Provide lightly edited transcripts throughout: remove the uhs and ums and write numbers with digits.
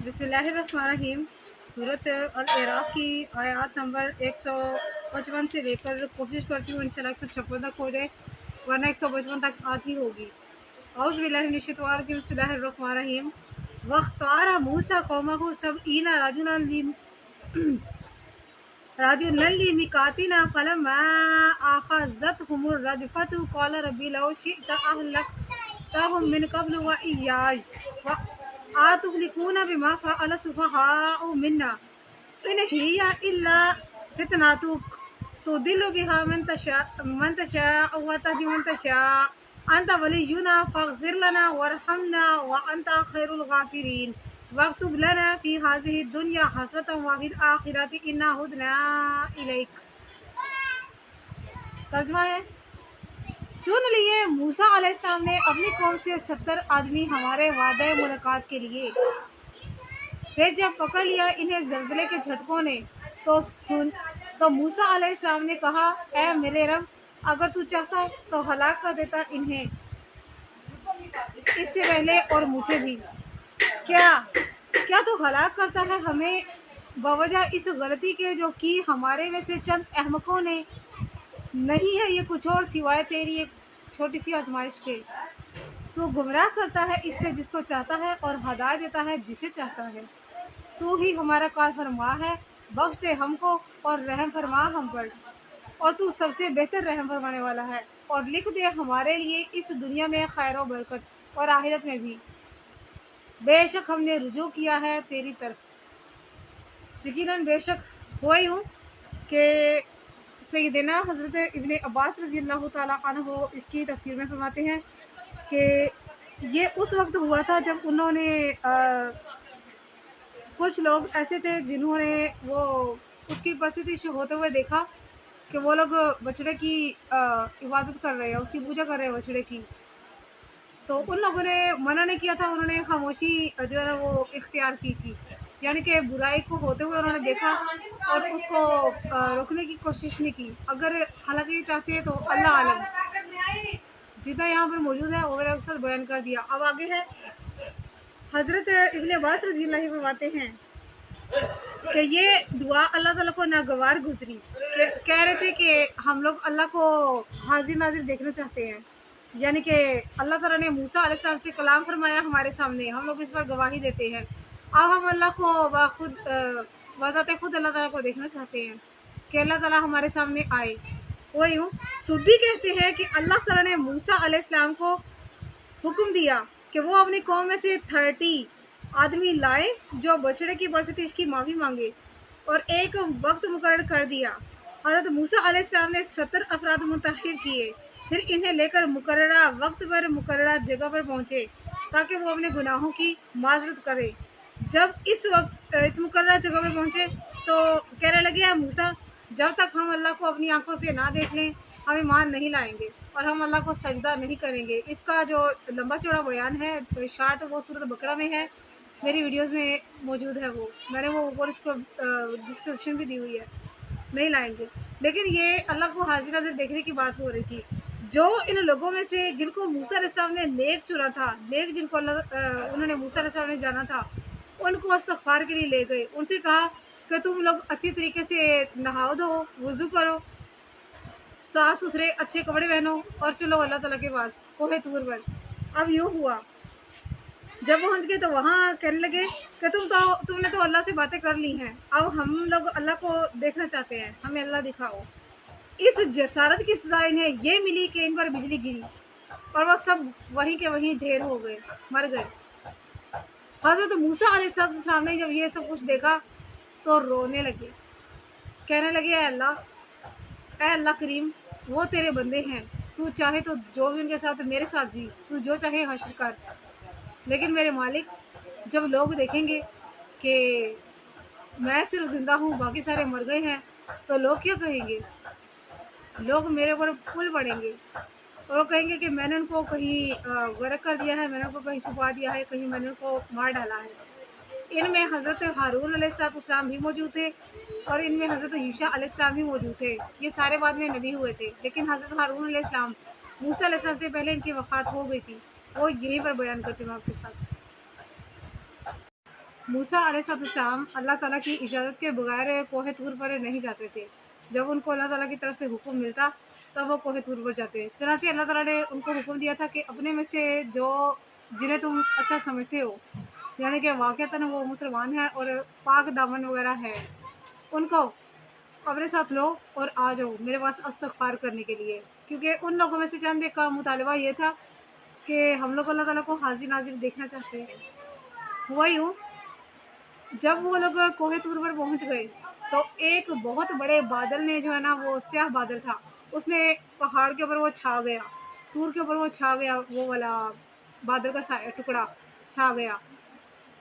बिस्मिल्लाहिर्रहमानिर्रहीम। सूरत अल-इराक़ की आयत नंबर 155 से लेकर कोशिश करती हूँ इंशाल्लाह 156 तक हो जाए, वरना 155 तक आती होगी। औज़ु बिल्लाहि मिनश शैतानिर रजीम। बिस्मिल्लाहिर्रहमानिर्रहीम। वख्तारा मूसा कौमहु सबईना रजुलन लिमीकातिना फलम्मा अख़ज़तहुमुर रजफ़तु क़ाला रब्बी लौ शि'ता अहलक्तहुम मिन क़ब्लु व इय्याय व अतुहलिकूना बिमा फ़अल सुफ़हाउ मिन्ना इन हिय इल्ला फितनतुक तुदिल्लु बिहा मन तशाअ व तहदी मन तशाअ अंत वलियुना फ़ग़फ़िर लना वरहमना व अंत खैरुल गाफ़िरीन वक्तुब लना फ़ी हाज़िहि दुनिया हसरतन व फ़िल आखिरति इन्ना हुदना इलैक। तर्जुमा है, चुन लिए मूसा अलैहिस्सलाम ने अपनी कौम से 70 आदमी हमारे वादे मुलाकात के लिए। फिर जब पकड़ लिया इन्हें ज़लज़ले के झटकों ने तो मूसा अलैहिस्सलाम ने कहा, ऐ मेरे रब, अगर तू चाहता तो हलाक कर देता इन्हें इससे पहले और मुझे भी। क्या तू हलाक करता है हमें बवजह इस गलती के जो की हमारे में से चंद अहमकों ने? नहीं है ये कुछ और सिवाय तेरी एक छोटी सी आजमाइश के। तू गुमराह करता है इससे जिसको चाहता है और हदायत देता है जिसे चाहता है। तू ही हमारा कार फरमा है, बख्श दे हमको और रहम फरमा हम पर, और तू सबसे बेहतर रहम फरमाने वाला है। और लिख दे हमारे लिए इस दुनिया में खैर और बरकत और आखिरत में भी। बेशक हमने रुजू किया है तेरी तरफ। यकीनन बेशक हुआ यूँ कि सैयदना हज़रत इब्न अब्बास रज़ी अल्लाह ताला अन्हु इसकी तफसीर में फरमाते हैं कि ये उस वक्त हुआ था जब उन्होंने कुछ लोग ऐसे थे जिन्होंने वो उसकी परस्तिश होते हुए देखा कि वो लोग बछड़े की इबादत कर रहे हैं, उसकी पूजा कर रहे हैं बछड़े की। तो उन लोगों ने मना नहीं किया था, उन्होंने खामोशी जो है ना वो इख्तियार की थी, यानी कि बुराई को होते हुए उन्होंने देखा और उसको रोकने की कोशिश नहीं की। अगर हालांकि चाहते हैं तो अल्लाह आलम, जितना यहाँ पर मौजूद है वो मैंने अक्सर बयान कर दिया। अब आगे है, हज़रत इब्न अब्बास रज़ी अल्लाह फरमाते हैं कि ये दुआ अल्लाह ताला को नागवार गुजरी। कह रहे थे कि हम लोग अल्लाह को हाजिर नाजिर देखना चाहते हैं, यानी कि अल्लाह ताला ने मूसा अलैहिस्सलाम से कलाम फरमाया हमारे सामने, हम लोग इस पर गवाही देते हैं। अब हम अल्लाह को वज़ाते खुद अल्लाह ताला को देखना चाहते हैं कि अल्लाह ताला हमारे सामने आए। वो यूँ सुद्दी कहते हैं कि अल्लाह ताला ने मूसा अलैहिस्सलाम को हुक्म दिया कि वो अपनी कौम में से 30 आदमी लाए जो बछड़े की परस्तिश की माफ़ी मांगे, और एक वक्त मुकर्रर कर दिया। हज़रत मूसा अलैहिस्सलाम ने 70 अफराद मुंतखब किए, फिर इन्हें लेकर मुकर्ररा वक्त पर मुकर्ररा जगह पर पहुँचे ताकि वो अपने गुनाहों की माजरत करे। जब इस मुकर्ररा जगह पर पहुँचे तो कहने लगे, या मूसा, जब तक हम अल्लाह को अपनी आंखों से ना देख लें हम ईमान नहीं लाएंगे और हम अल्लाह को सजदा नहीं करेंगे। इसका जो लंबा चौड़ा बयान है तो शार्ट वो सूरत बकरा में है, मेरी वीडियोस में मौजूद है, वो मैंने वो ऊपर इसको डिस्क्रिप्शन भी दी हुई है। नहीं लाएंगे, लेकिन ये अल्लाह को हाजिर नाज़िर देखने की बात हो रही थी। जो इन लोगों में से जिनको मूसा अलैहिस्सलाम ने नेक चुना था, नेक जिनको उन्होंने मूसा अलैहिस्सलाम ने जाना था, उनको इस्तग़फ़ार के लिए ले गए। उनसे कहा कि तुम लोग अच्छी तरीके से नहाओ धो, वज़ू करो, साफ़ सुथरे अच्छे कपड़े पहनो और चलो अल्लाह ताला के पास कोहे तूर पर। अब यूँ हुआ, जब पहुँच गए तो वहाँ कहने लगे कि तुमने तो अल्लाह से बातें कर ली हैं, अब हम लोग अल्लाह को देखना चाहते हैं, हमें अल्लाह दिखाओ। इस जसारत की सज़ा इन्हें ये मिली कि इन पर बिजली गिरी और वह सब वहीं के वहीं ढेर हो गए, मर गए। हज़रत मूसा अलैहिस्सलाम ने जब ये सब कुछ देखा तो रोने लगे, कहने लगे, ऐ अल्लाह करीम, वो तेरे बंदे हैं, तू चाहे तो जो भी उनके साथ मेरे साथ भी, तू जो चाहे हश्र कर। लेकिन मेरे मालिक, जब लोग देखेंगे कि मैं सिर्फ ज़िंदा हूँ बाकी सारे मर गए हैं तो लोग क्या कहेंगे? लोग मेरे ऊपर फूल पड़ेंगे और वो कहेंगे कि मैंने उनको कहीं गर्क कर दिया है, मैंने उनको कहीं छुपा दिया है, कहीं मैंने उनको मार डाला है। इनमें हज़रत हारून अलैहिस्सलाम भी मौजूद थे और इनमें हज़रत यूशा अलैहिस्सलाम भी मौजूद थे। ये सारे बाद में नबी हुए थे, लेकिन हज़रत हारून अलैहिस्सलाम मूसा अलैहिस्सलाम से पहले इनकी वफ़ात हो गई थी। वो यहीं पर बयान करती हूँ आपके साथ। मूसा अलैहिस्सलाम अल्लाह ताला की इजाज़त के बगैर कोहे तूर पर नहीं जाते थे। जब उनको अल्लाह ताला की तरफ से हुक्म मिलता तब वो कोहे तूर पर जाते। चनांचे अल्लाह ताला ने उनको हुक्म दिया था कि अपने में से जो जिन्हें तुम अच्छा समझते हो, यानी कि वाक़तन वो मुसलमान हैं और पाक दामन वगैरह है, उनको अपने साथ लो और आ जाओ मेरे पास इस्तग़फ़ार करने के लिए। क्योंकि उन लोगों में से चंद एक का मुतालबा ये था कि हम लोग अल्लाह ताला को हाज़िर नाज़िर देखना चाहते हैं। हुआ यूँ, जब वो लोग कोहे तूर पर पहुंच गए तो एक बहुत बड़े बादल ने जो है ना, वो स्याह बादल था, उसने पहाड़ के ऊपर वो छा गया, तूर के ऊपर वो छा गया, वो वाला बादल का टुकड़ा छा गया।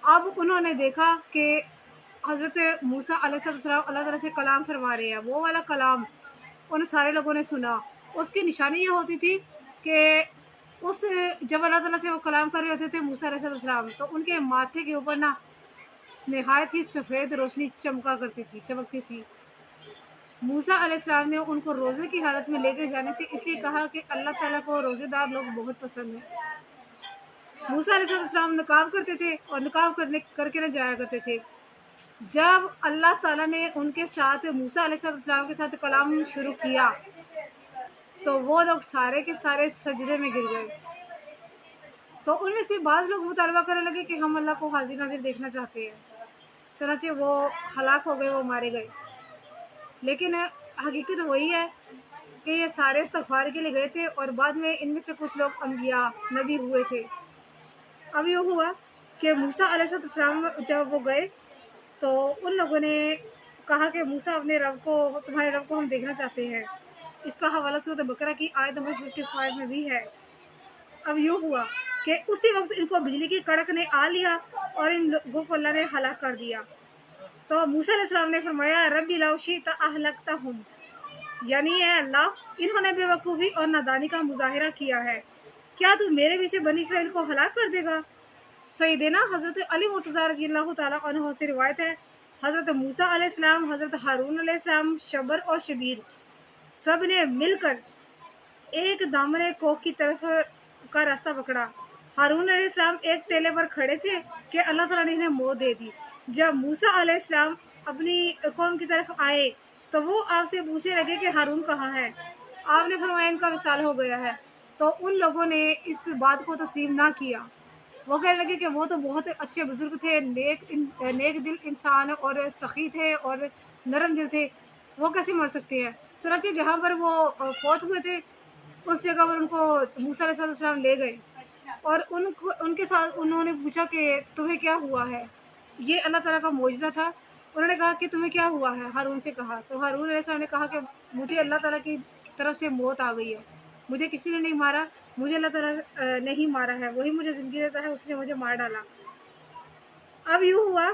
अब उन्होंने देखा कि हज़रत मूसा अलैहिस्सलाम अल्लाह ताला से कलाम फरमा रहे हैं। वो वाला कलाम उन सारे लोगों ने सुना। उसकी निशानी ये होती थी कि उस जब अल्लाह ताला से वो कलाम कर रहे होते थे मूसा अलैहिस्सलाम, तो उनके माथे के ऊपर ना नहायत ही सफ़ेद रोशनी चमकती थी। मूसा अलैहिस्सलाम ने उनको रोज़े की हालत में लेके जाने से इसलिए कहा कि अल्लाह ताला को रोज़ेदार लोग बहुत पसंद हैं। मूसा अलैहिस्सलाम निकाब करते थे और निकाब करके ना जाया करते थे। जब अल्लाह ताला ने उनके साथ मूसा अलैहिस्सलाम के साथ कलाम शुरू किया तो वो लोग सारे के सारे सजदे में गिर गए। तो उनमें से बाज़ लोग मुतालबा करने लगे कि हम अल्लाह को हाज़िर नाज़िर देखना चाहते हैं। चनाचे वो हलाक हो गए, वो मारे गए। लेकिन हकीकत वही है कि ये सारे इस्तग़फ़ार के लिए गए थे और बाद में इनमें से कुछ लोग अंबिया नबी हुए थे। अब ये हुआ कि मूसा अलैहिस्सलाम जब वो गए तो उन लोगों ने कहा कि मूसा अपने रब को, तुम्हारे रब को हम देखना चाहते हैं। इसका हवाला सूरह बकरा की आयत नंबर 55 में भी है। अब यूँ हुआ कि उसी वक्त इनको बिजली की कड़क ने आ लिया और इन लोगों को अल्लाह ने हलाक कर दिया। तो मूसा अलैहिस्सलाम ने फरमाया रब्बी लौ शि'ता अहलक्तहुम, यानी है अल्लाह, इन्होंने बेवकूफ़ी और नादानी का मुजाहिरा किया है, क्या तू मेरे पीछे बनी इसराइल को हलाक कर देगा। सैयदना हज़रत अली मुर्तज़ा रज़ियल्लाहु ताला अन्हु से रिवायत है, हज़रत मूसा अलैहिस्सलाम, हज़रत हारून अलैहिस्सलाम, शबर और शबीर सब ने मिलकर एक दामने कोह की तरफ का रास्ता पकड़ा। हारून अलैहिस्सलाम एक टेले पर खड़े थे कि अल्लाह ताला ने इन्हें मौत दे दी। जब मूसा अलैहिस्सलाम अपनी कौम की तरफ आए तो वो आपसे पूछने लगे कि हारून कहाँ है। आपने फरमाया इनका विसाल हो गया है। तो उन लोगों ने इस बात को तस्लीम ना किया। वो कहने लगे कि वो तो बहुत अच्छे बुजुर्ग थे, नेक दिल इंसान और सखी थे और नरम दिल थे, वो कैसे मर सकते हैं। चनाचे जहाँ पर वो फौत हुए थे उस जगह पर उनको मूसा अलैहिस्सलाम ले गए और उनके साथ उन्होंने पूछा कि तुम्हें क्या हुआ है। ये अल्लाह ताला का मौजज़ा था। उन्होंने कहा कि तुम्हें क्या हुआ है, हारून से कहा। तो हारून अलैहिस्सलाम ने कहा कि मुझे अल्लाह ताला की तरफ से मौत आ गई है, मुझे किसी ने नहीं मारा, मुझे अल्लाह ताला नहीं मारा है, वही मुझे ज़िंदगी देता है, उसने मुझे मार डाला। अब यूँ हुआ,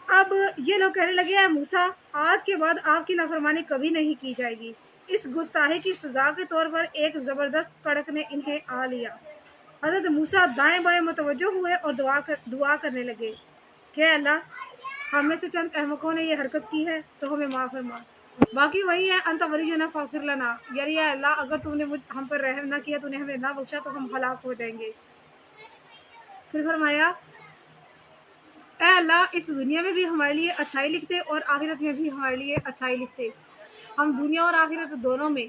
अब ये लोग कहने लगे हैं मूसा, आज के बाद आपकी नाफरमानी कभी नहीं की जाएगी। इस गुस्ताखी की सज़ा के तौर पर एक ज़बरदस्त कड़क ने इन्हें आ लिया। हज़रत मूसा दाएं बाएं मुतवज्जो हुए और दुआ करने लगे कि अल्लाह, हम में से चंद अहमकों ने ये हरकत की है तो हमें माफ़ फरमा। बाकी वही है अंत वलियुना फ़ाग़फिर लना, यानी या अल्लाह, अगर तूने हम पर रहम ना किया, तूने हमें ना बख्शा तो हम हलाक हो जाएंगे। फिर फरमाया, ऐ अल्लाह, इस दुनिया में भी हमारे लिए अच्छाई लिखते और आखिरत में भी हमारे लिए अच्छाई लिखते। हम दुनिया और आखिरत दोनों में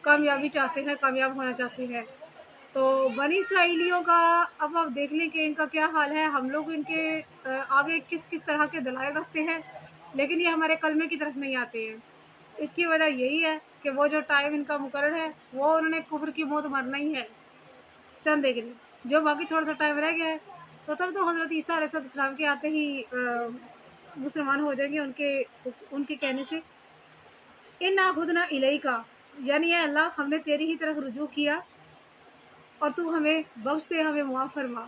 कामयाबी चाहते हैं, कामयाब होना चाहते हैं। तो बनी इसराइलियों का अब आप देख लें कि इनका क्या हाल है। हम लोग इनके आगे किस किस तरह के दलाइल रखते हैं, लेकिन ये हमारे कलमे की तरफ नहीं आते हैं। इसकी वजह यही है कि वो जो टाइम इनका मुकर्रर है वो उन्होंने कुफ्र की मौत मरना ही है चंद एक दिन, जो बाकी थोड़ा सा टाइम रह गया है तो तब तो हज़रत ईसा अलैहिस्सलाम के आते ही मुसलमान हो जाएंगे उनके उनके कहने से। इन्ना खुदना इलैका, यानी है अल्लाह, हमने तेरी ही तरफ रुजू किया और तू हमें बख्श दे, हमें मुआफ़ फरमा।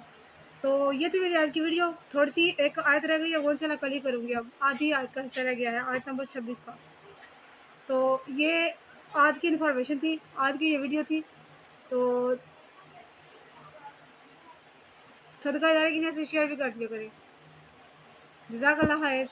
तो ये थी मेरी आज की वीडियो। थोड़ी सी एक आयत रह गई है, वो इंशाल्लाह कल ही करूँगी। अब आधी आयत का हिस्सा रह गया है, आयत नंबर 26 का। तो ये आज की इन्फॉर्मेशन थी, आज की ये वीडियो थी। तो सदका जारी की से शेयर भी कर दिया करें। जज़ाकल्लाह खैर।